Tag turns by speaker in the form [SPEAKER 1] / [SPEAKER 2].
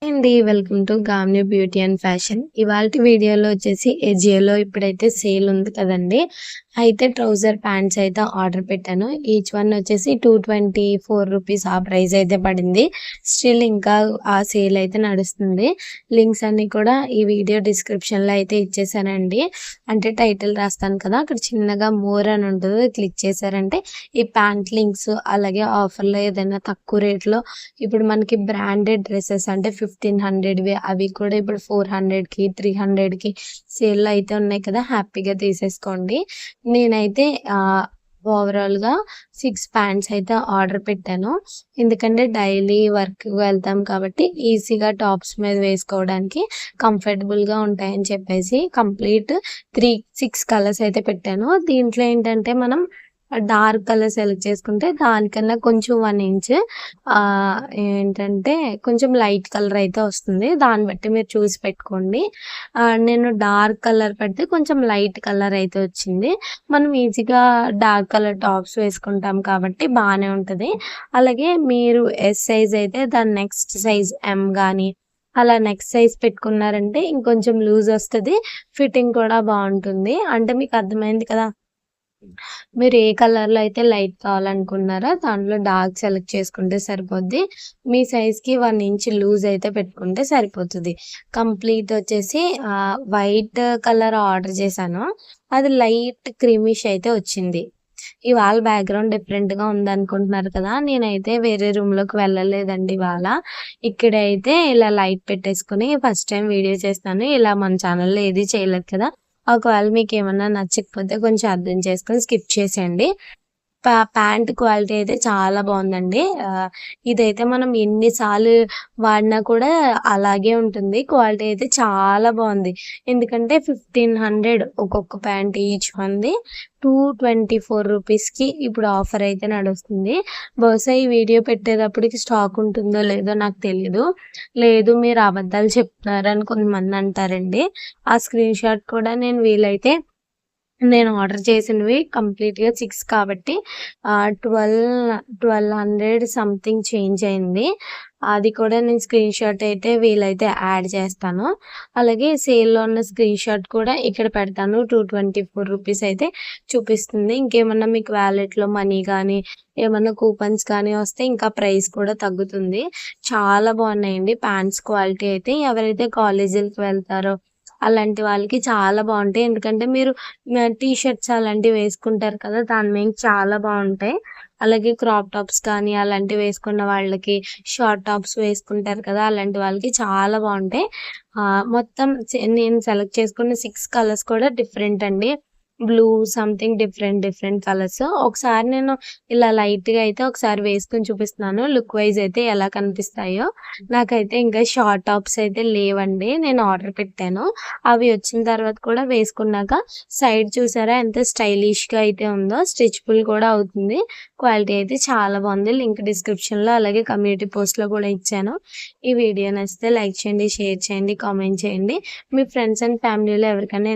[SPEAKER 1] అండి welcome to గామ్ని beauty and fashion. ఇవాల్టి వీడియోలో వచ్చేసి ఎజియోలో ఇప్పుడైతే సేల్ ఉంది కదండి. అయితే ట్రౌజర్ ప్యాంట్స్ అయితే ఆర్డర్ పెట్టాను. ఈచ్ వన్ వచ్చేసి 224 రూపీస్ ఆ ప్రైస్ అయితే పడింది. స్టిల్ ఇంకా ఆ సేల్ అయితే నడుస్తుంది. లింక్స్ అన్ని కూడా ఈ వీడియో డిస్క్రిప్షన్లో అయితే ఇచ్చేసానండి. అంటే టైటిల్ రాస్తాను కదా, అక్కడ చిన్నగా మోర్ అని ఉంటుంది, క్లిక్ చేశారంటే ఈ ప్యాంట్ లింక్స్, అలాగే ఆఫర్లో ఏదైనా తక్కువ రేట్లో ఇప్పుడు మనకి బ్రాండెడ్ డ్రెస్సెస్ అంటే 1500వి అవి కూడా ఇప్పుడు 400కి 300కి సేల్లో అయితే ఉన్నాయి కదా, హ్యాపీగా తీసేసుకోండి. నేనైతే ఓవరాల్గా 6 ప్యాంట్స్ అయితే ఆర్డర్ పెట్టాను. ఎందుకంటే డైలీ వర్క్ వెళ్తాం కాబట్టి ఈజీగా టాప్స్ మీద వేసుకోవడానికి కంఫర్టబుల్గా ఉంటాయని చెప్పేసి కంప్లీట్ 6 కలర్స్ అయితే పెట్టాను. దీంట్లో ఏంటంటే మనం డార్క్ కలర్ సెలెక్ట్ చేసుకుంటే దానికన్నా కొంచెం 1 ఇంచ్ ఏంటంటే కొంచెం లైట్ కలర్ అయితే వస్తుంది. దాన్ని బట్టి మీరు చూసి పెట్టుకోండి. నేను డార్క్ కలర్ పెడితే కొంచెం లైట్ కలర్ అయితే వచ్చింది. మనం ఈజీగా డార్క్ కలర్ టాప్స్ వేసుకుంటాం కాబట్టి బాగానే ఉంటుంది. అలాగే మీరు ఎస్ సైజ్ అయితే దాని నెక్స్ట్ సైజ్ ఎం కానీ అలా నెక్స్ట్ సైజ్ పెట్టుకున్నారంటే ఇంకొంచెం లూజ్ వస్తుంది, ఫిట్టింగ్ కూడా బాగుంటుంది. అంటే మీకు అర్థమైంది కదా, మీరు ఏ కలర్లో అయితే లైట్ కావాలనుకున్నారో దాంట్లో డార్క్ సెలెక్ట్ చేసుకుంటే సరిపోద్ది. మీ సైజ్కి 1 ఇంచ్ లూజ్ అయితే పెట్టుకుంటే సరిపోతుంది. కంప్లీట్ వచ్చేసి వైట్ కలర్ ఆర్డర్ చేశాను. అది లైట్ క్రీమిష్ అయితే వచ్చింది. ఇవాళ బ్యాక్గ్రౌండ్ డిఫరెంట్గా ఉందనుకుంటున్నారు కదా, నేనైతే వేరే రూమ్లోకి వెళ్ళలేదండి. ఇవాళ ఇక్కడైతే ఇలా లైట్ పెట్టేసుకుని ఫస్ట్ టైం వీడియో చేస్తాను. ఇలా మన ఛానల్లో ఏది చేయలేదు కదా. ఒకవేళ మీకు ఏమన్నా నచ్చకపోతే కొంచెం అర్థం చేసుకొని స్కిప్ చేసేయండి. ప్యాంట్ క్వాలిటీ అయితే చాలా బాగుందండి. ఇదైతే మనం ఎన్నిసార్లు వాడినా కూడా అలాగే ఉంటుంది. క్వాలిటీ అయితే చాలా బాగుంది. ఎందుకంటే 1500 ఒక్కొక్క ప్యాంట్ ఈచ్ మంది 224 రూపీస్కి ఇప్పుడు ఆఫర్ అయితే నడుస్తుంది. బహుశా ఈ వీడియో పెట్టేటప్పటికి స్టాక్ ఉంటుందో లేదో నాకు తెలియదు. లేదు మీరు అబద్ధాలు చెప్తున్నారని కొంతమంది అంటారండి. ఆ స్క్రీన్ షాట్ కూడా నేను వీలైతే నేను ఆర్డర్ చేసినవి కంప్లీట్గా 6 కాబట్టి 1200 సంథింగ్ చేంజ్ అయింది. అది కూడా నేను స్క్రీన్ షాట్ అయితే వీలైతే యాడ్ చేస్తాను. అలాగే సేల్లో ఉన్న స్క్రీన్ షాట్ కూడా ఇక్కడ పెడతాను. 224 రూపీస్ అయితే చూపిస్తుంది. ఇంకేమన్నా మీకు వ్యాలెట్లో మనీ కానీ ఏమన్నా కూపన్స్ కానీ వస్తే ఇంకా ప్రైస్ కూడా తగ్గుతుంది. చాలా బాగున్నాయండి ప్యాంట్స్ క్వాలిటీ అయితే. ఎవరైతే కాలేజీలకు వెళ్తారో అలాంటి వాళ్ళకి చాలా బాగుంటాయి. ఎందుకంటే మీరు టీ షర్ట్స్ అలాంటివి వేసుకుంటారు కదా, దాని మీద చాలా బాగుంటాయి. అలాగే క్రాప్ టాప్స్ కానీ అలాంటివి వేసుకున్న వాళ్ళకి, షార్ట్ టాప్స్ వేసుకుంటారు కదా అలాంటి వాళ్ళకి చాలా బాగుంటాయి. మొత్తం నేను సెలెక్ట్ చేసుకున్న 6 కలర్స్ కూడా డిఫరెంట్ అండి. Blue something different colours. ఒకసారి నేను ఇలా లైట్గా అయితే ఒకసారి వేసుకొని చూపిస్తున్నాను లుక్ వైజ్ అయితే ఎలా కనిపిస్తాయో. నాకైతే ఇంకా షార్ట్ టాప్స్ అయితే లేవండి, నేను ఆర్డర్ పెట్టాను. అవి వచ్చిన తర్వాత కూడా వేసుకున్నాక సైడ్ చూసారా ఎంత స్టైలిష్గా అయితే ఉందో. స్ట్రెచబుల్ కూడా అవుతుంది. క్వాలిటీ అయితే చాలా బాగుంది. లింక్ డిస్క్రిప్షన్లో అలాగే కమ్యూనిటీ పోస్ట్లో కూడా ఇచ్చాను. ఈ వీడియో నచ్చితే లైక్ చేయండి, షేర్ చేయండి, కామెంట్ చేయండి. మీ ఫ్రెండ్స్ అండ్ ఫ్యామిలీలో ఎవరికైనా